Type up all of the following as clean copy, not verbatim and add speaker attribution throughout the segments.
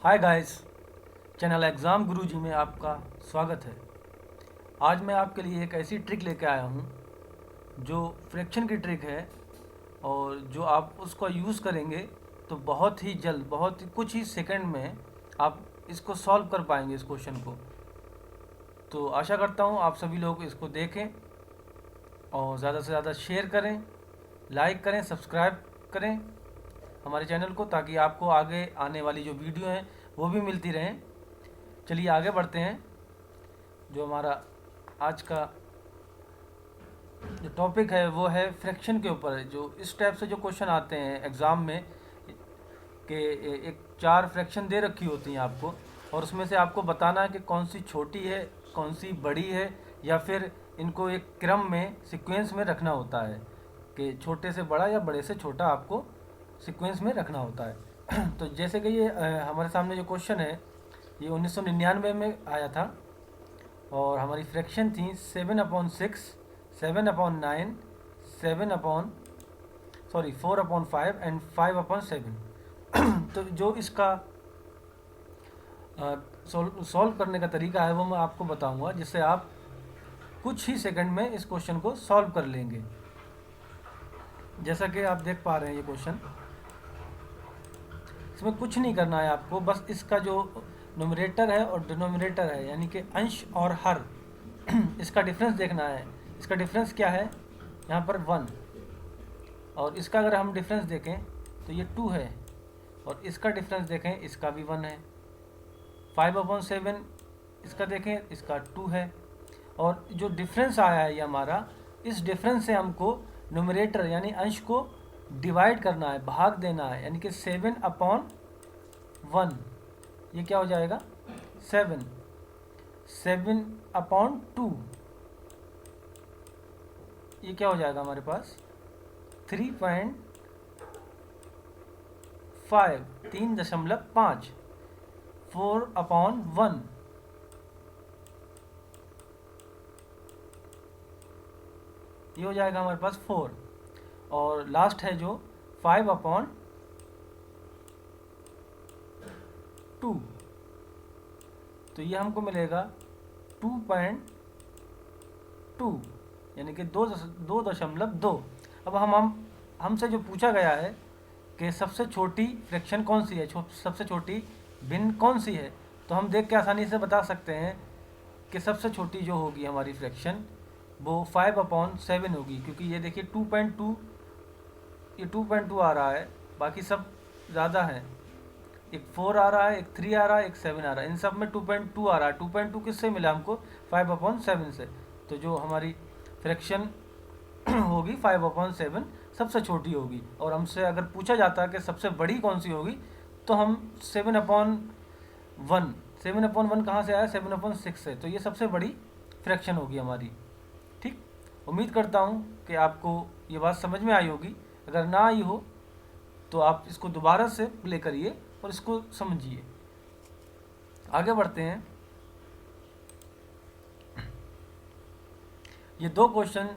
Speaker 1: Hi guys, channel exam गुरुजी में आपका स्वागत है। आज मैं आपके लिए एक ऐसी ट्रिक लेके आया हूँ जो फ्रैक्शन की ट्रिक है और जो आप उसको यूज़ करेंगे तो बहुत ही जल्द, बहुत ही कुछ ही सेकंड में आप इसको सॉल्व कर पाएंगे इस क्वेश्चन को। तो आशा करता हूँ आप सभी लोग इसको देखें और ज़्यादा से ज़्यादा शेयर करें, लाइक करें, सब्सक्राइब करें हमारे चैनल को, ताकि आपको आगे आने वाली जो वीडियो हैं वो भी मिलती रहें। चलिए आगे बढ़ते हैं। जो हमारा आज का जो टॉपिक है वो है फ्रैक्शन के ऊपर है। जो इस टाइप से जो क्वेश्चन आते हैं एग्ज़ाम में कि एक 4 फ्रैक्शन दे रखी होती हैं आपको, और उसमें से आपको बताना है कि कौन सी छोटी है, कौन सी बड़ी है, या फिर इनको एक क्रम में, सीक्वेंस में रखना होता है कि छोटे से बड़ा या बड़े से छोटा आपको सीक्वेंस में रखना होता है। तो जैसे कि ये हमारे सामने जो क्वेश्चन है ये 1999 में आया था और हमारी फ्रैक्शन थी 7/6, 7/9, 4/5 एंड 5/7। तो जो इसका सॉल्व करने का तरीका है वो मैं आपको बताऊंगा, जिससे आप कुछ ही सेकंड में इस क्वेश्चन को सॉल्व कर लेंगे। जैसा कि आप देख पा रहे हैं ये क्वेश्चन, इसमें कुछ नहीं करना है आपको, बस इसका जो न्यूमरेटर है और डिनोमिनेटर है, यानी कि अंश और हर, इसका डिफरेंस देखना है। इसका डिफरेंस क्या है, यहाँ पर 1, और इसका अगर हम डिफरेंस देखें तो ये 2 है, और इसका डिफरेंस देखें इसका भी 1 है। 5/7 इसका देखें, इसका 2 है, और जो डिफरेंस आया है ये हमारा, इस डिफरेंस से हमको न्यूमरेटर यानी अंश को डिवाइड करना है, भाग देना है, यानी कि 7/1, ये क्या हो जाएगा 7, 7/2, ये क्या हो जाएगा हमारे पास 3.5, 3.5, 4/1, ये हो जाएगा हमारे पास 4, और लास्ट है जो 5/2, तो ये हमको मिलेगा 2.2, यानी कि 2.2। अब हमसे जो पूछा गया है कि सबसे छोटी फ्रैक्शन कौन सी है, सबसे छोटी भिन्न कौन सी है, तो हम देख के आसानी से बता सकते हैं कि सबसे छोटी जो होगी हमारी फ्रैक्शन वो 5/7 होगी, क्योंकि ये देखिए 2.2, ये 2.2 आ रहा है, बाकी सब ज़्यादा है। एक 4 आ रहा है, एक 3 आ रहा है, एक 7 आ रहा है, इन सब में 2.2 आ रहा है। 2.2 किससे मिला हमको 5/7 से। तो जो हमारी फ्रैक्शन होगी 5/7 सबसे छोटी होगी। और हमसे अगर पूछा जाता है कि सबसे बड़ी कौन सी होगी, तो हम 7/1, 7/1 कहाँ से आया 7/6 से, तो ये सबसे बड़ी फ्रैक्शन होगी हमारी। ठीक, उम्मीद करता हूँ कि आपको ये बात समझ में आई होगी। अगर ना आई हो तो आप इसको दोबारा से प्ले करिए और इसको समझिए। आगे बढ़ते हैं। ये 2 क्वेश्चन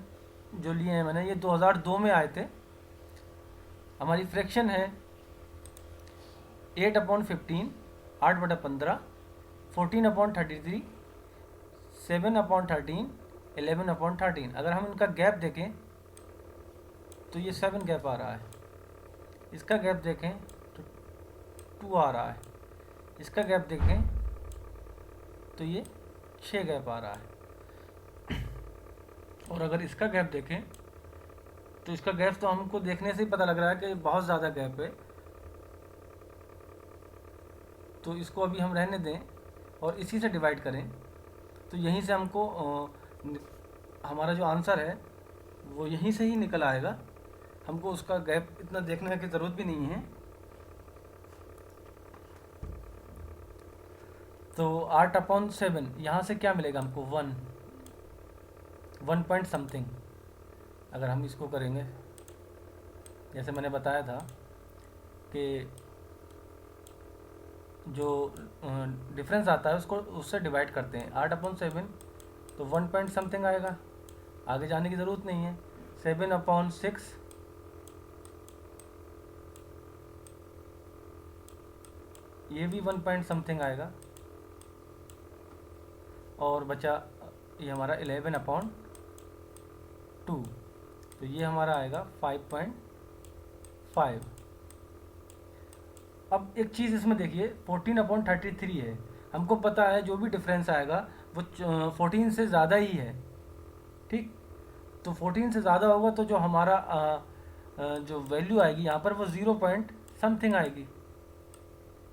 Speaker 1: जो लिए हैं मैंने, ये 2002 में आए थे। हमारी फ्रैक्शन है 8/15, 8/15, 14/33, 7/13, 11/13। अगर हम इनका गैप देखें तो ये 7 गैप आ रहा है, इसका गैप देखें तो 2 आ रहा है, इसका गैप देखें तो ये 6 गैप आ रहा है, और अगर इसका गैप देखें तो इसका गैप तो हमको देखने से ही पता लग रहा है कि बहुत ज़्यादा गैप है। तो इसको अभी हम रहने दें और इसी से डिवाइड करें, तो यहीं से हमको हमारा जो आंसर है वो यहीं से ही निकल आएगा। हमको उसका गैप इतना देखने की ज़रूरत भी नहीं है। तो 8/7 यहाँ से क्या मिलेगा हमको 1 पॉइंट समथिंग। अगर हम इसको करेंगे, जैसे मैंने बताया था कि जो डिफरेंस आता है उसको उससे डिवाइड करते हैं। 8/7 तो 1 पॉइंट समथिंग आएगा, आगे जाने की ज़रूरत नहीं है। 7/6, ये भी 1 पॉइंट समथिंग आएगा, और बचा ये हमारा 11/2, तो ये हमारा आएगा 5.5। अब एक चीज़ इसमें देखिए, 14/33 है, हमको पता है जो भी डिफरेंस आएगा वो 14 से ज़्यादा ही है, ठीक। तो 14 से ज़्यादा होगा तो जो हमारा जो वैल्यू आएगी यहाँ पर वो 0 पॉइंट समथिंग आएगी,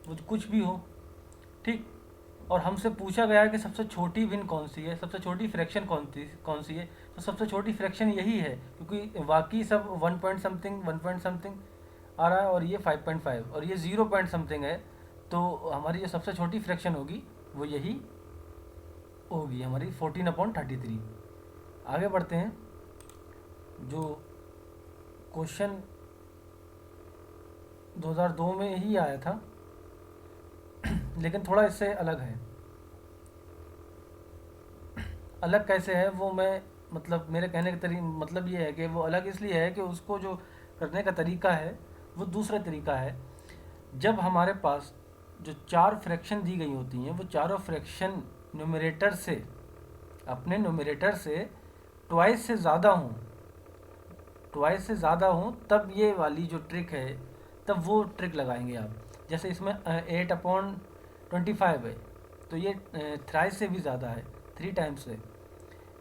Speaker 1: वो कुछ भी हो, ठीक। और हमसे पूछा गया है कि सबसे छोटी भिन्न कौन सी है, सबसे छोटी फ्रैक्शन कौन सी है, तो सबसे छोटी फ्रैक्शन यही है, क्योंकि बाकी सब 1 पॉइंट समथिंग 1 पॉइंट समथिंग आ रहा है, और ये 5.5 और ये 0 पॉइंट समथिंग है, तो हमारी जो सबसे छोटी फ्रैक्शन होगी वो यही होगी, हमारी 14/33। आगे बढ़ते हैं। जो क्वेश्चन 2002 में ही आया था, लेकिन थोड़ा इससे अलग है। अलग कैसे है वो मैं, मतलब मेरे कहने का मतलब ये है कि वो अलग इसलिए है कि उसको जो करने का तरीका है वो दूसरा तरीका है। जब हमारे पास जो 4 फ्रैक्शन दी गई होती हैं, वो चारों फ्रैक्शन न्यूमरेटर से, अपने न्यूमरेटर से ट्वाइस से ज़्यादा हों, ट्वाइस से ज़्यादा हों, तब ये वाली जो ट्रिक है, तब वो ट्रिक लगाएंगे आप। जैसे इसमें 8/25 है, तो ये थ्राइस से भी ज़्यादा है, 3 टाइम्स है।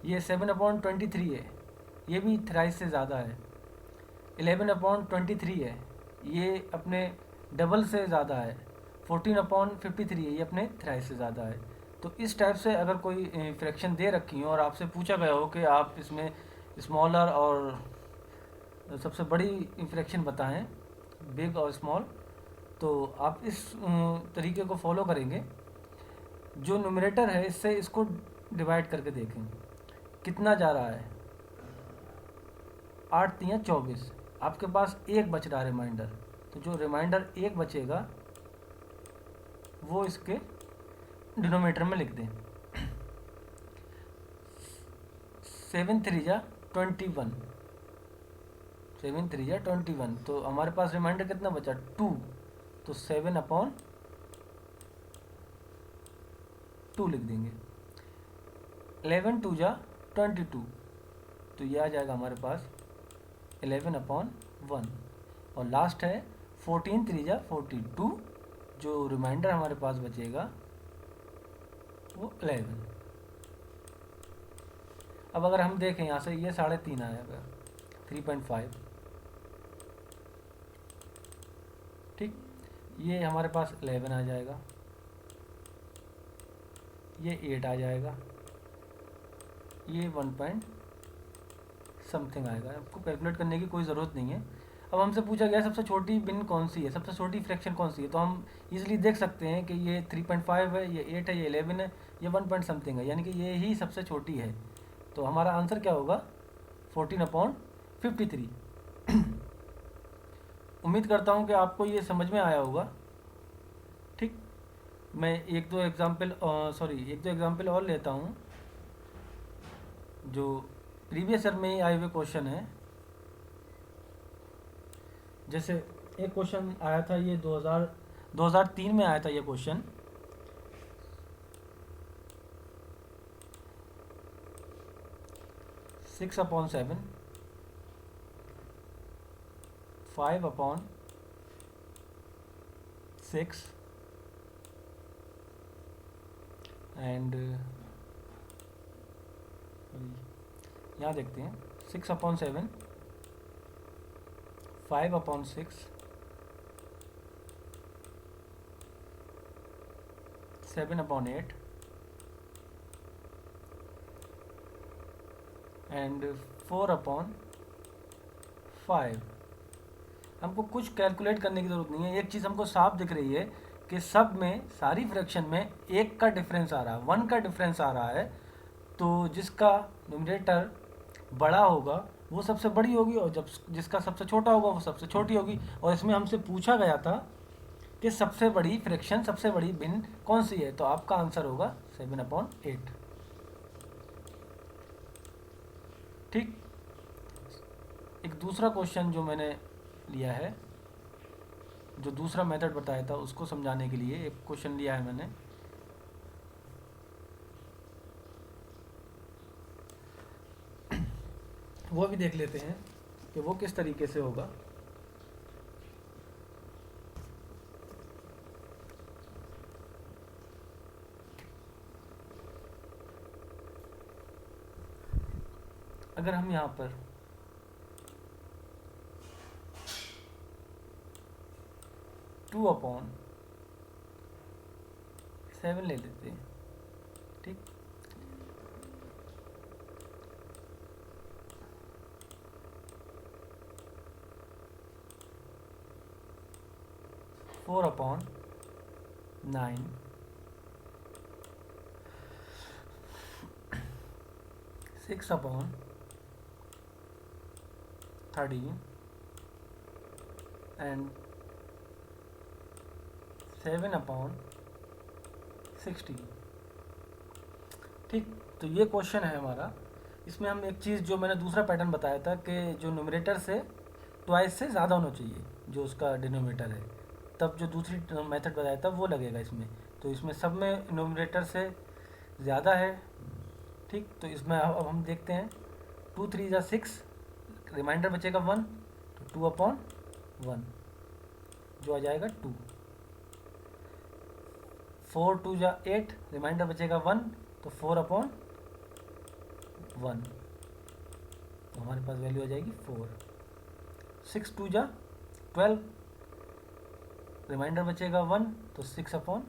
Speaker 1: ये 7/23 है, ये भी थ्राइस से ज़्यादा है। 11/23 है, ये अपने डबल से ज़्यादा है। 14/53 है, ये अपने थ्राइस से ज़्यादा है। तो इस टाइप से अगर कोई फ्रैक्शन दे रखी हो और आपसे पूछा गया हो कि आप इसमें स्मॉलर और सबसे बड़ी फ्रैक्शन बताएं, बिग और स्मॉल, तो आप इस तरीके को फॉलो करेंगे। जो न्यूमरेटर है इससे इसको डिवाइड करके देखें कितना जा रहा है। 8 3 24, आपके पास एक बच रहा है रिमाइंडर, तो जो रिमाइंडर एक बचेगा वो इसके डिनोमिनेटर में लिख दें। 7 3 जा 21, 7 3 जा 21, तो हमारे पास रिमाइंडर कितना बचा 2, तो 7/2 लिख देंगे। 11 2 जा 22, तो ये आ जाएगा हमारे पास 11/1, और लास्ट है 14 3 जा 42, जो रिमाइंडर हमारे पास बचेगा वो 11। अब अगर हम देखें यहाँ से, ये 3.5 आएगा, 3.5, ठीक। ये हमारे पास 11 आ जाएगा, ये 8 आ जाएगा, ये 1 पॉइंट समथिंग आएगा। आपको कैलकुलेट करने की कोई ज़रूरत नहीं है। अब हमसे पूछा गया सबसे छोटी भिन्न कौन सी है, सबसे छोटी फ्रैक्शन कौन सी है, तो हम इजीली देख सकते हैं कि ये 3.5 है, ये 8 है, ये 11 है, ये 1 पॉइंट समथिंग है, यानी कि ये ही सबसे छोटी है। तो हमारा आंसर क्या होगा 14/53। उम्मीद करता हूँ कि आपको ये समझ में आया होगा, ठीक। मैं एक दो एग्जाम्पल और लेता हूँ जो प्रीवियस ईयर में ही आए हुए क्वेश्चन है। जैसे एक क्वेश्चन आया था, ये 2003 में आया था ये क्वेश्चन। सिक्स अपॉन 7, 5/6 एंड यहाँ देखते हैं 6/7, 5/6, 7/8 एंड 4/5। हमको कुछ कैलकुलेट करने की ज़रूरत नहीं है। एक चीज़ हमको साफ दिख रही है कि सब में, सारी फ्रैक्शन में एक का डिफरेंस आ रहा है, 1 का डिफरेंस आ रहा है। तो जिसका न्यूमरेटर बड़ा होगा वो सबसे बड़ी होगी, और जब जिसका सबसे छोटा होगा वो सबसे छोटी होगी। और इसमें हमसे पूछा गया था कि सबसे बड़ी फ्रैक्शन, सबसे बड़ी भिन्न कौन सी है, तो आपका आंसर होगा 7/8, ठीक। एक दूसरा क्वेश्चन जो मैंने लिया है, जो दूसरा मेथड बताया था उसको समझाने के लिए एक क्वेश्चन लिया है मैंने। वो भी देख लेते हैं कि वो किस तरीके से होगा। अगर हम यहाँ पर 2/7 ले लेते हैं, ठीक। 4/9 6/13 एंड 7/16, ठीक। तो ये क्वेश्चन है हमारा। इसमें हम एक चीज़, जो मैंने दूसरा पैटर्न बताया था कि जो न्यूमरेटर से ट्वाइस से ज़्यादा होना चाहिए जो उसका डिनोमिनेटर है, तब जो दूसरी मेथड बताया था वो लगेगा इसमें। तो इसमें सब में न्यूमरेटर से ज़्यादा है, ठीक। तो इसमें अब हम देखते हैं 2 3 जा 6, रिमाइंडर बचेगा 1, तो 2/1 जो आ जाएगा 2। 4 2 जा 8, रिमाइंडर बचेगा 1, तो 4/1, तो हमारे पास वैल्यू आ जाएगी 4। 6 2 जा 12, रिमाइंडर बचेगा 1, तो 6/1,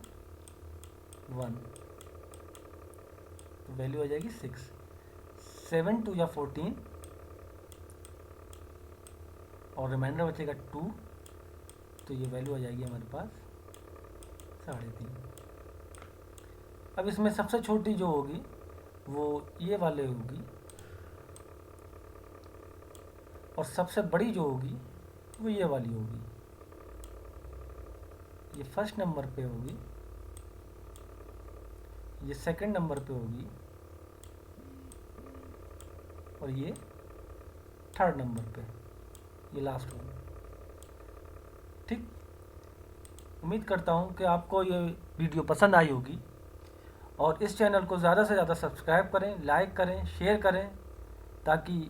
Speaker 1: तो वैल्यू आ जाएगी 6। 7 2 जा 14, और रिमाइंडर बचेगा 2, तो ये वैल्यू आ जाएगी हमारे पास 3.5। अब इसमें सबसे छोटी जो होगी वो ये वाले होगी, और सबसे बड़ी जो होगी वो ये वाली होगी। ये फर्स्ट नंबर पे होगी, ये सेकंड नंबर पे होगी, और ये थर्ड नंबर पे, ये लास्ट वन, ठीक। उम्मीद करता हूँ कि आपको ये वीडियो पसंद आई होगी, और इस चैनल को ज़्यादा से ज़्यादा सब्सक्राइब करें, लाइक करें, शेयर करें, ताकि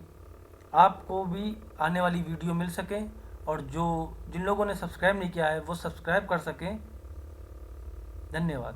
Speaker 1: आपको भी आने वाली वीडियो मिल सके, और जिन लोगों ने सब्सक्राइब नहीं किया है वो सब्सक्राइब कर सकें। धन्यवाद।